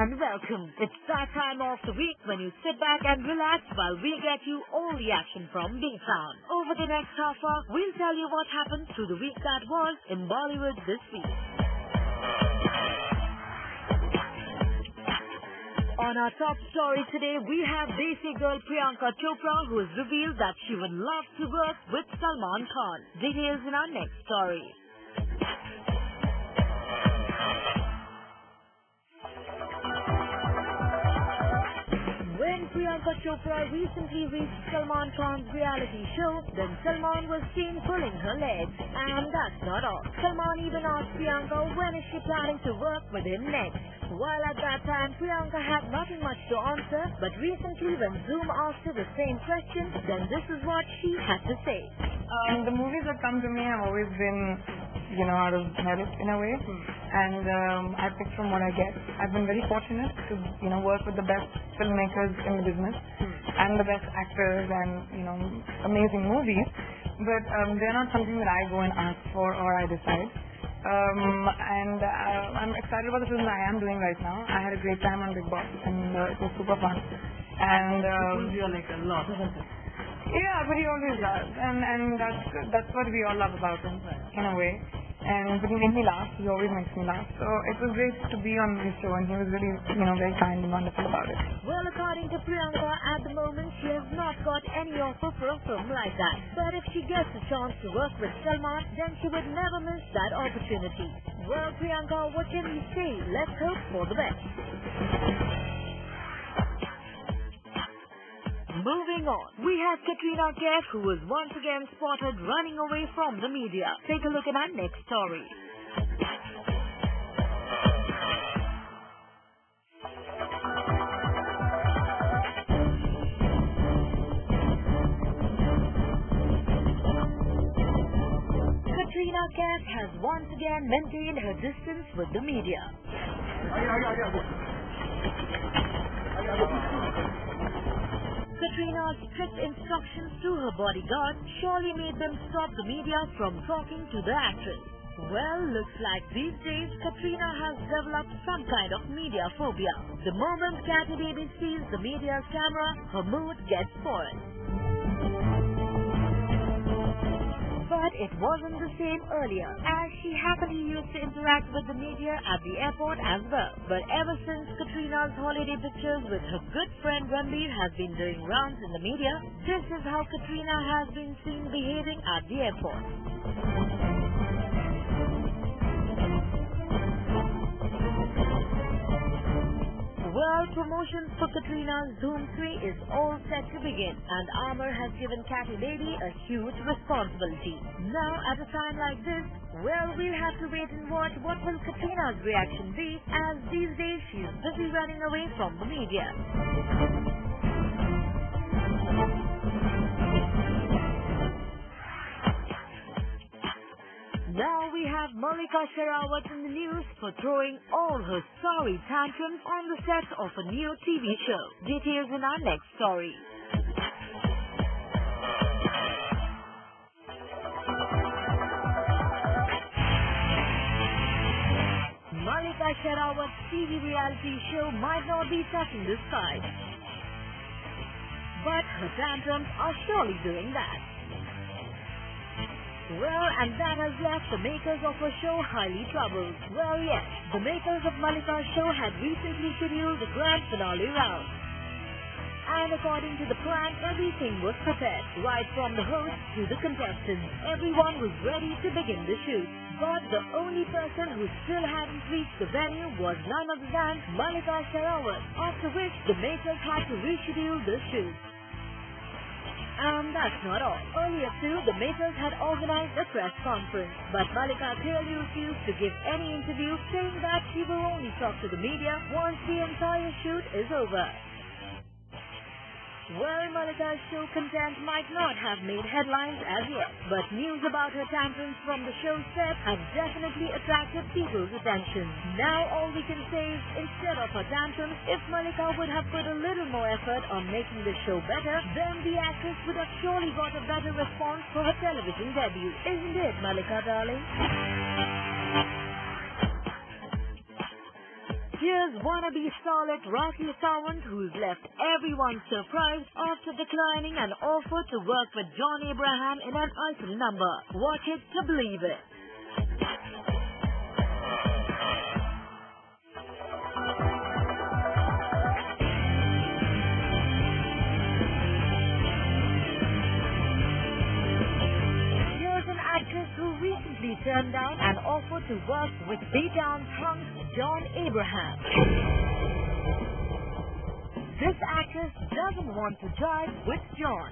and welcome. It's that time of the week when you sit back and relax while we get you all the action from Big Town. Over the next half hour, we'll tell you what happened through the week that was in Bollywood this week. On our top story today, we have Desi girl Priyanka Chopra, who has revealed that she would love to work with Salman Khan. Details in our next story. When Priyanka Chopra recently reached Salman Khan's reality show, then Salman was seen pulling her legs. And that's not all. Salman even asked Priyanka when is she planning to work with him next. While at that time, Priyanka had nothing much to answer, but recently when Zoom asked her the same question, then this is what she had to say. The movies that come to me have always been, out of merit in a way, and I pick from what I get. I've been very fortunate to, work with the best filmmakers in the business and the best actors and, amazing movies, but they're not something that I go and ask for or I decide. I'm excited about the film that I am doing right now. I had a great time on Big Boss and it was super fun. And you like a lot, isn't it? Yeah, but he always does, and that's what we all love about him in a way. But he made me laugh. He always makes me laugh. So it was great to be on his show, and he was really, very kind and wonderful about it. Well, according to Priyanka, at the moment she has not got any offer for a film like that. But if she gets a chance to work with Salman, then she would never miss that opportunity. Well, Priyanka, what can we say? Let's hope for the best. Moving on, we have Katrina Kaif, who was once again spotted running away from the media. Take a look at our next story. Katrina Kaif has once again maintained her distance with the media. Katrina's strict instructions to her bodyguard surely made them stop the media from talking to the actress. Well, looks like these days Katrina has developed some kind of media phobia. The moment Catty Baby sees the media's camera, her mood gets spoiled. But it wasn't the same earlier, as she happily used to interact with the media at the airport as well. But ever since Katrina's holiday pictures with her good friend Ranbir has been doing rounds in the media, this is how Katrina has been seen behaving at the airport. Well, promotions for Katrina's Dhoom 3 is all set to begin, and Amar has given Catty Baby a huge responsibility. Now, at a time like this, well, we'll have to wait and watch what will Katrina's reaction be, as these days she's busy running away from the media. Now we have Malika Sherawat in the news for throwing all her sorry tantrums on the set of a new TV show. Details in our next story. Malika Sherawat's TV reality show might not be touching the sky, but her tantrums are surely doing that. Well, and that has left the makers of her show highly troubled. Well, yes, the makers of Malika's show had recently scheduled the grand finale round. And according to the plan, everything was prepared, right from the host to the contestants. Everyone was ready to begin the shoot. But the only person who still hadn't reached the venue was none other than Malika Sherawat, after which the makers had to reschedule the shoot. And that's not all. Earlier too, the makers had organized a press conference, but Malika clearly refused to give any interview, saying that she will only talk to the media once the entire shoot is over. Well, Malika's show content might not have made headlines as yet, but news about her tantrums from the show set have definitely attracted people's attention. Now all we can say is, instead of her tantrums, if Malika would have put a little more effort on making the show better, then the actress would have surely got a better response for her television debut. Isn't it, Malika darling? Here Here's wannabe starlet Rakhi Sawant, who's left everyone surprised after declining an offer to work with John Abraham in an item number. Watch it to believe it. Who recently turned down an offer to work with B-Town's hunk John Abraham. This actress doesn't want to jive with John.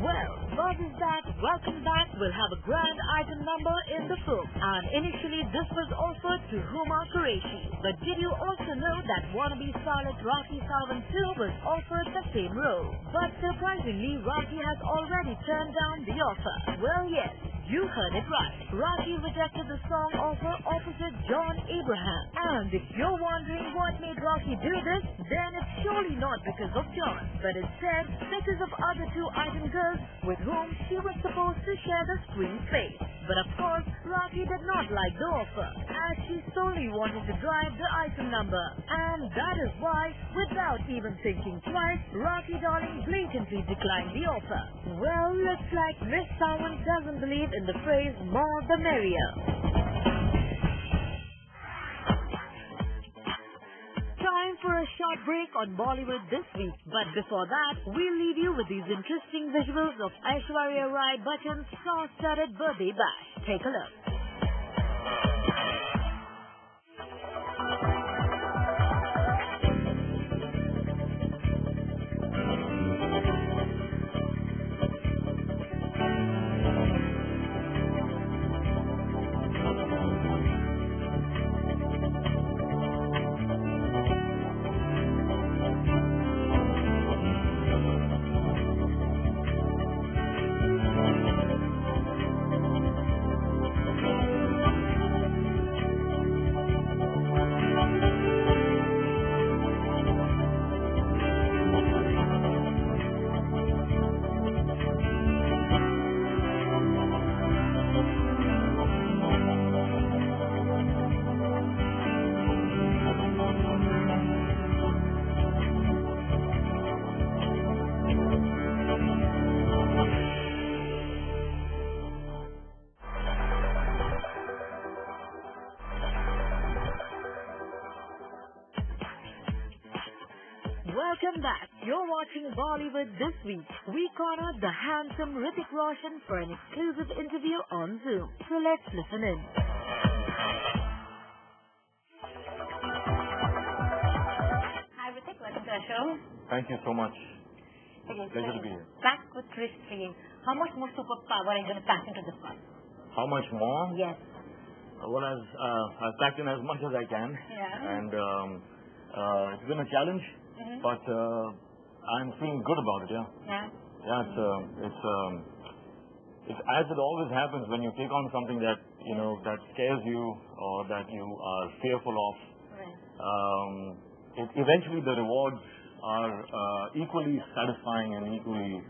Well, buzz is that Welcome Back will have a grand item number in the film, and initially this was offered to Huma Qureshi. But did you also know that wannabe starlet Rakhi Sawant too was offered the same role? But surprisingly, Rakhi has already turned down the offer. Well, yes, you heard it right. Rakhi rejected the song offer opposite John Abraham. And if you're wondering what made Rakhi do this, then it's surely not because of John, but instead because of other two item girls with whom she was supposed to share the screen space. But of course, Rakhi did not like the offer, as she solely wanted to drive the item number. And that is why, without even thinking twice, Rakhi darling blatantly declined the offer. Well, looks like Miss Sawant doesn't believe in the phrase more the merrier. Time for a short break on Bollywood this week. But before that, we'll leave you with these interesting visuals of Aishwarya Rai Bachchan's star-studded birthday bash. Take a look. Welcome back. You're watching Bollywood this week. We cornered the handsome Hrithik Roshan for an exclusive interview on Zoom. So let's listen in. Hi Hrithik, welcome to our show. Thank you so much. Okay, Pleasure to be here. Back with Chris Lee. How much more superpower are you going to pack into this one? How much more? Yes. Well, I've packed in as much as I can. Yeah. And it's been a challenge, but I'm feeling good about it, yeah. Yeah? Yeah, it's as it always happens when you take on something that, you know, that scares you or that you are fearful of. Right. Eventually the rewards are equally satisfying and equally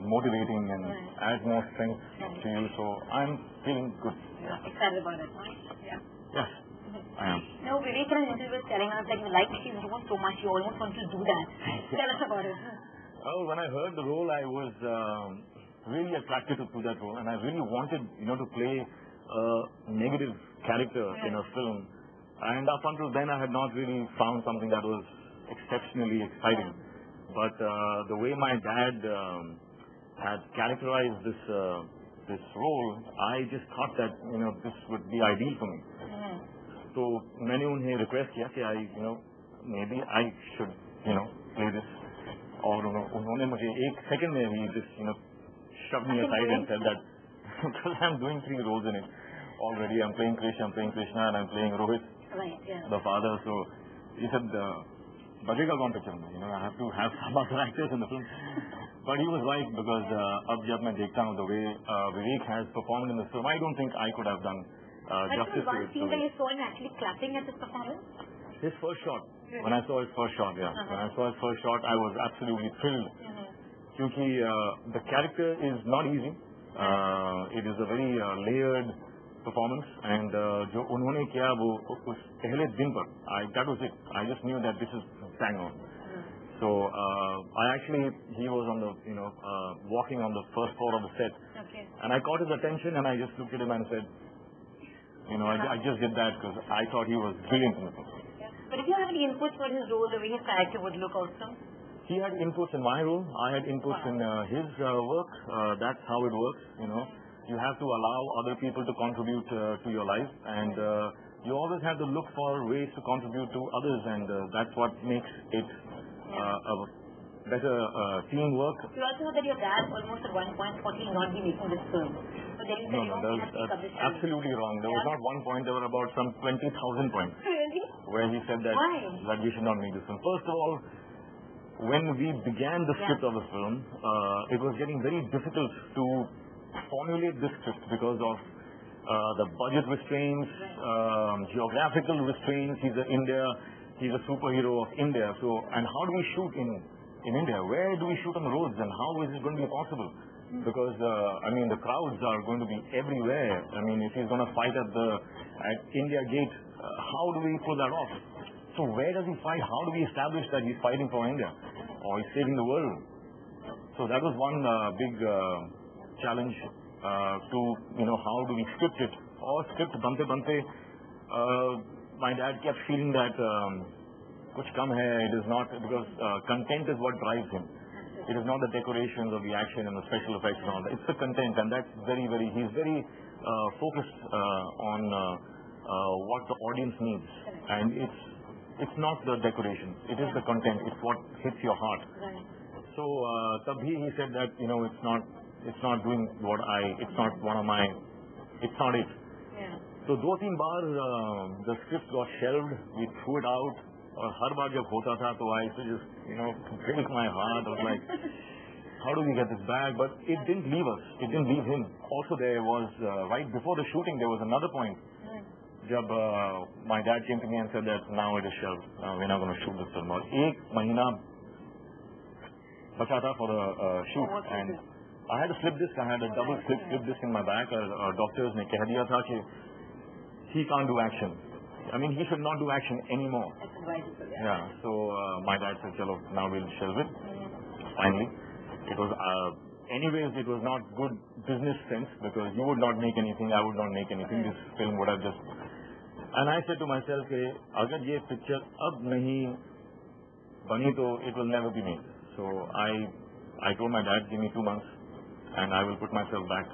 motivating and add more strength to you. So I'm feeling good. Yeah. Excited about it, right? Yeah. Yes, I am. No, Vivek in an interview was telling us that you like his role so much, you almost want to do that. Tell us about it. Oh, when I heard the role, I was really attracted to that role, and I really wanted, to play a negative character in a film. And up until then, I had not really found something that was exceptionally exciting. But the way my dad had characterized this role, I just thought that this would be ideal for me. So मैंने उन्हें request किया कि maybe I should play this. और उन्होंने मुझे एक second में ही just shoved me aside and said that because I'm doing 3 roles in it already. I'm playing Krish, I'm playing Krishna, and I'm playing Rohit, the father. So he said, "Bagega kaun picture mein? I have to have some other actors in the film." But he was right, because अब जब मैं देखता हूँ the way Vivek has performed in this film, I don't think I could have done justice to it. One scene that you saw him actually clapping at his performance? His first shot. When I saw his first shot, yeah. When I saw his first shot, I was absolutely thrilled. Because the character is not easy. It is a very layered, performance, and जो उन्होंने किया वो उस पहले दिन पर, that was it. I just knew that this is bang on. So he was on the walking on the first floor of the set, and I caught his attention, and I just looked at him and said, I just did that because I thought he was brilliant in the film. But if you have any inputs for his role, the way his character would look also? He had inputs in my role. I had inputs in his work. That's how it works. You have to allow other people to contribute to your life, and you always have to look for ways to contribute to others, and that's what makes it a better teamwork. You also know that your dad almost at one point thought he'd not be making this film. But then he said, that's absolutely wrong. There was not one point. There were about some 20,000 points. Really? Where he said that we should not make this film. First of all, when we began the script of the film, it was getting very difficult to formulate this script because of the budget restraints, geographical restraints. He's a superhero of India. So, and how do we shoot in India? Where do we shoot on the roads, and how is it going to be possible? Because the crowds are going to be everywhere. If he's going to fight at India Gate, how do we pull that off? So where does he fight? How do we establish that he's fighting for India or he's saving the world? So that was one big challenge to how do we script it? Or script bante bante. My dad kept feeling that kuch kam hai. It is not, because content is what drives him. It is not the decorations or the action and the special effects and all that. It's the content, and that's he's very focused on what the audience needs. And it's not the decoration. It is the content. It's what hits your heart. So tabhi he said that it's not doing what it's not one of my, it's not it. So 2-3 baar the script got shelved. We threw it out. और हर बार जब होता था तो I used to just break my heart. I was like, how do we get this back? But it didn't leave us. It didn't leave him. Also, there was right before the shooting, there was another point. Jab my dad came to me and said that now it is shelved. We're not going to shoot this film. और 1 महीना बचा था for the shoot, and I had a slip disc. I had a double slip disc in my back. Doctors ने कह दिया था कि he can't do action. He should not do action anymore. Yeah. So my dad said, "Chalo, now we'll shelve it." Finally, it was. Anyways, it was not good business sense because you would not make anything, I would not make anything. This film would have just. And I said to myself, "Hey, agar ye picture ab nahi bani to it will never be made." So I told my dad, "Give me 2 months, and I will put myself back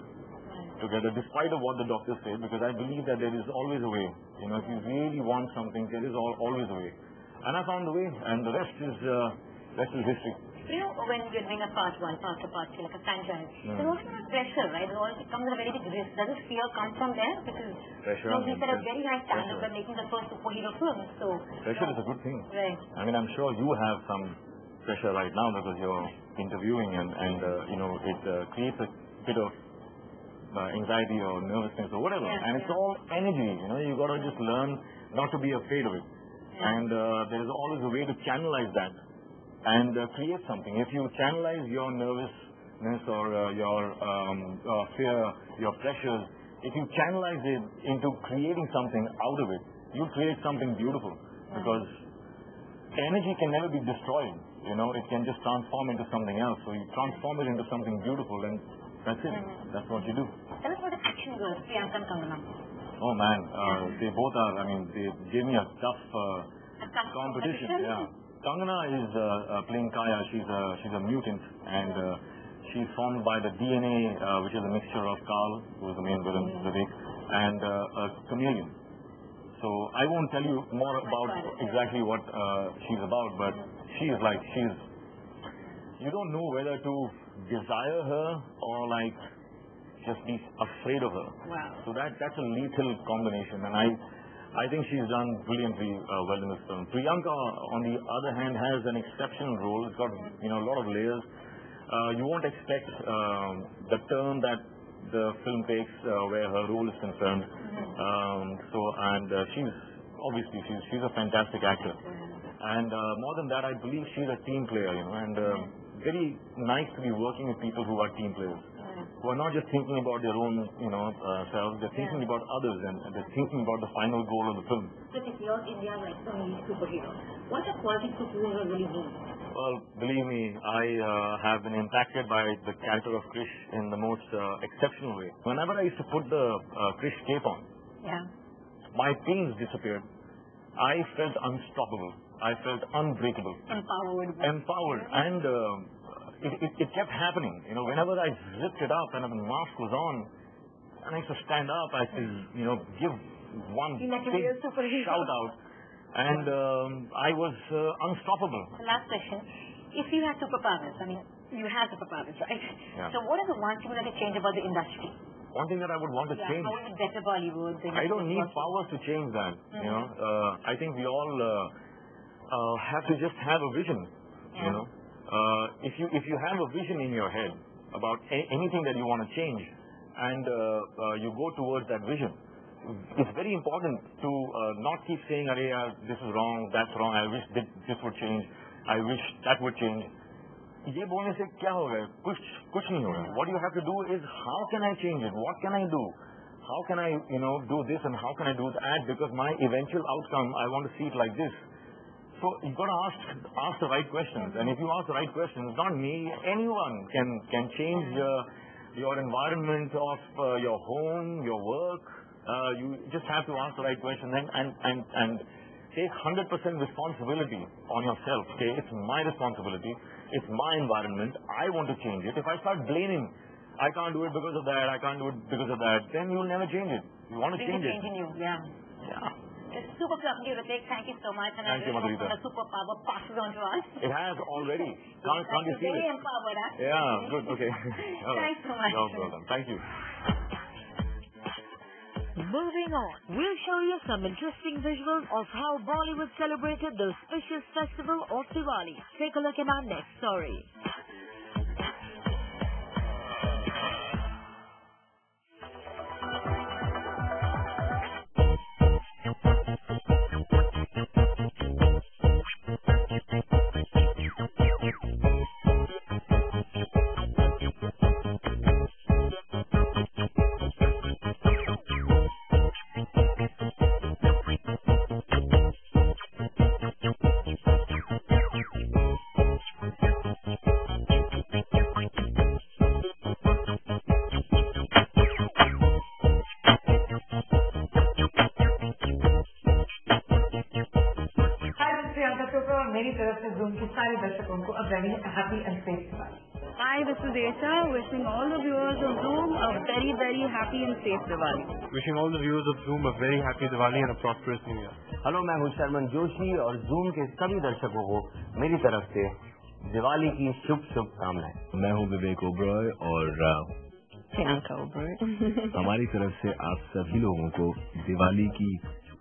together, despite of what the doctors say, because I believe that there is always a way. If you really want something, there is always a way." And I found the way, and the rest is history. When you're doing a part 1, part 2, part 3, like a franchise, there's also a pressure, right? It comes with a very big risk. Does this fear come from there? Because you said a very high standard by making the first superhero film. So pressure is a good thing. Right. I'm sure you have some pressure right now because you're interviewing, and it creates a bit of anxiety or nervousness or whatever, and it's all energy. You got to just learn not to be afraid of it, and there is always a way to channelize that and create something. If you channelize your nervousness or your fear, your pressures, if you channelize it into creating something out of it, you create something beautiful, because energy can never be destroyed. It can just transform into something else. So you transform it into something beautiful, and that's it. That's what you do. Tell us about the action girls, Priyanka and Kanhaiya. Oh man, they both are. They gave me a tough competition. Yeah, Kanhaiya is playing Kaya. She's a mutant, and she's formed by the DNA, which is a mixture of Carl, who is the main villain, Hrithik, and a chameleon. So I won't tell you more about exactly what she's about, but she's. You don't know whether to desire her or just be afraid of her. Wow. So that's a lethal combination, and I think she's done brilliantly well in this film. Priyanka, on the other hand, has an exceptional role. It's got a lot of layers. You won't expect the turn that the film takes where her role is concerned. She's a fantastic actor, and more than that, I believe she's a team player. And very nice to be working with people who are team players. who are not just thinking about their own, selves, they're thinking about others and they're thinking about the final goal of the film. Hrithik, you're India's like only superhero. What are qualities superheroes really mean? Well, believe me, I have been impacted by the character of Krish in the most exceptional way. Whenever I used to put the Krish cape on, my pains disappeared. I felt unstoppable. I felt unbreakable. Empowered. And it kept happening. Whenever I zipped it up and the mask was on, and I used to stand up, I used to, give one big shout out. And I was unstoppable. The last question. If you had superpowers, I mean, you have superpowers, right? Yeah. So what is the one thing that you change about the industry? One thing that I would want to change. How is it better Bollywood? I don't need powers to change that. I think we all have to just have a vision. If you have a vision in your head about anything that you want to change, and you go towards that vision, it's very important to not keep saying, this is wrong, that's wrong, I wish this would change, I wish that would change. ये बोलने से क्या होगा? कुछ नहीं होगा. What you have to do is, how can I change it? What can I do? How can I, do this and how can I do that? Because my eventual outcome, I want to see it like this. So you've got to ask the right questions. And if you ask the right questions, not me, anyone can change your environment of your home, your work. You just have to ask the right questions and take 100% responsibility on yourself. Okay, it's my responsibility. It's my environment. I want to change it. If I start blaming, I can't do it because of that, I can't do it because of that, then you'll never change it. You want to change it. Yeah. It's super lovely, Hrithik. Thank you so much. And Thank you, Madhurita. The superpower passes on to us. It has already. Can't you feel it? Very empowered, huh? Yeah, good. Okay. Thanks so much. No problem. Thank you. Moving on, we'll show you some interesting visuals of how Bollywood celebrated the auspicious festival of Diwali. Take a look at our next story. मेरी तरफ से Zoom के सारे दर्शकों को a very happy and safe Diwali. Hi, this is Esha, wishing all the viewers of Zoom a very, very happy and safe Diwali. Wishing all the viewers of Zoom a very happy Diwali and a prosperous New Year. Hello, मैं हूं शर्मन जोशी और Zoom के सभी दर्शकों को मेरी तरफ से दिवाली की शुभकामनाएं. मैं हूं विवेक ओबरॉय और प्रियंका ओबरॉय. हमारी तरफ से आप सभी लोगों को दिवाली की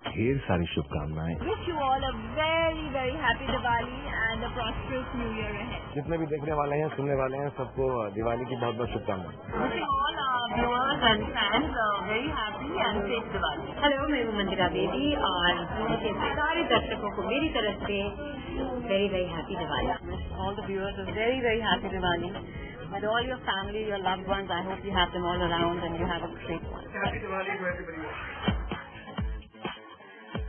ढेर सारी शुभकामनाएं. Wish you all a very, very happy Diwali and a prosperous New Year ahead. जितने भी देखने वाले हैं, सुनने वाले हैं, सबको दिवाली की बहुत बहुत शुभकामनाएं. Wishing all our viewers and fans a very happy and safe Diwali. Hello, मैं हूँ मंदिरा बेदी और Zoom के सारे दर्शकों को मेरी तरफ से very, very happy Diwali. Wish all the viewers a very, very happy Diwali. With all your family, your loved ones, I hope you have them all around and you have a great one. Happy Diwali to everybody.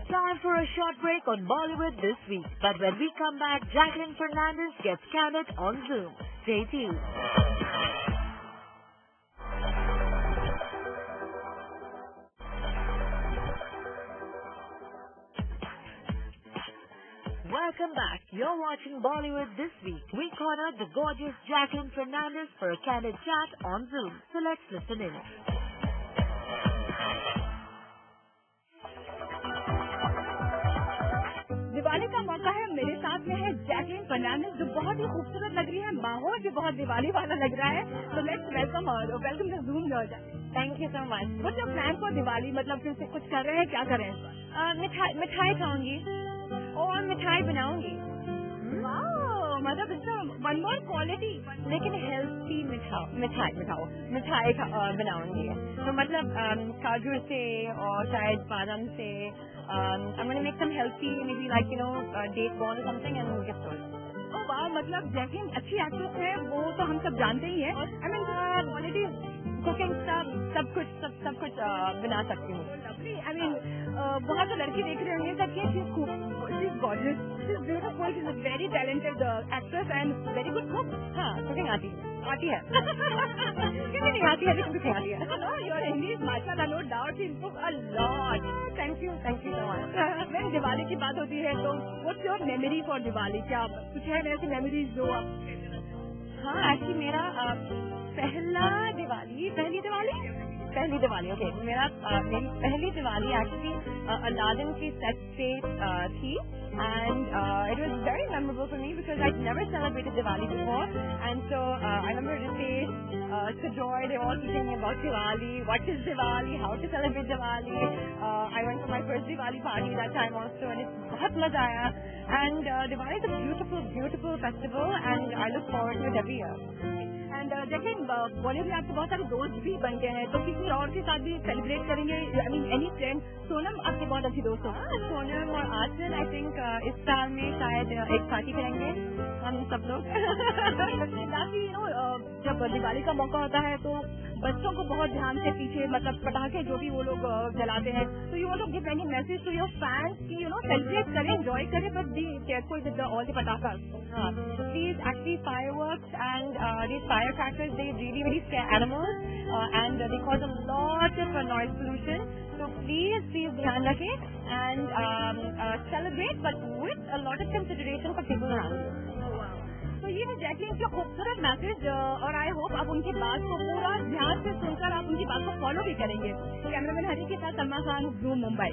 Time for a short break on Bollywood this week. But when we come back, Jacqueline Fernandez gets candid on Zoom. Stay tuned. Welcome back. You're watching Bollywood this week. We cornered the gorgeous Jacqueline Fernandez for a candid chat on Zoom. So let's listen in. Diwali का मौका है. मेरे साथ में है Jacqueline Fernandes, जो बहुत ही खूबसूरत लग रही है. माहौल भी बहुत दिवाली वाला लग रहा है. तो let's welcome her. Welcome to Zoom Georgia. Thank you so much. What's your plan for Diwali? मतलब फिर से कुछ कर रहे हैं, क्या कर रहे हैं? मिठाई खाऊंगी और मिठाई बनाऊंगी. वाओ, मतलब इसका वन मोर क्वालिटी. लेकिन हेल्थी मिठाई बनाऊंगी. तो मतलब काजू से और शायद बादाम से. I'm going to make some healthy, maybe like, date ball or something and gift those. वाह, मतलब जैकलिन अच्छी एक्ट्रेस है, वो तो हम सब जानते ही हैं. I mean, quality कुकिंग सब कुछ बना सकती हूँ। आई मीन बहुत से लड़की देख रहे होंगे तब कि she is gorgeous, she is beautiful, she is very talented actress and very good cook. हाँ, कुकिंग आती है क्योंकि नहीं आती है लेकिन कुकिंग आती है। योर इंग्लिश माशाल्लाह no doubt improve a lot. Thank you so much. Ma'am Diwali की बात होती है तो what's your memory for Diwali? क्या कुछ है ऐसी मेमोरीज जो आप? हाँ, एक्चुअली मेरा पहली दिवाली ओके, मेरी पहली दिवाली एक्चुअली अलादीन की सेट पे थी and it was very memorable for me because I never celebrated Diwali before and so I remember Hrithik, Joy, they were all teaching me about Diwali, what is Diwali, how to celebrate Diwali. I went for my first Diwali party that time also and it's बहुत मजा आया and Diwali is a beautiful festival and I look forward to it every year. And जैसे बॉलीवुड में आपके बहुत सारे दोस्त भी बन गए हैं तो किसी और के साथ भी सेलिब्रेट करेंगे? I mean any friend? Sonam आपके बहुत अच्छी दोस्त हो? सोनम और आसिन आई थिंक इस साल में शायद एक पार्टी करेंगे हम सब लोग। ताकि जब दिवाली का मौका होता है तो बच्चों को बहुत ध्यान से पीछे मतलब पटाखे जो भी वो लोग जलाते हैं तो you want to give any message to your fans कि सेलिब्रेट करें, एंजॉय करें but be careful with all the पटाखा। Please actually fireworks and these firecrackers, they really scare animals and they cause a lot of noise pollution. So please ध्यान रखें and celebrate but with a lot of consideration for people around you. तो ये है Jacqueline का खूबसूरत message और I hope आप उनकी बात को पूरा ध्यान से सुनकर आप उनकी बात को फॉलो भी करेंगे। कैमरामैन हरी के साथ सलमान खान, ज़ूम मुंबई।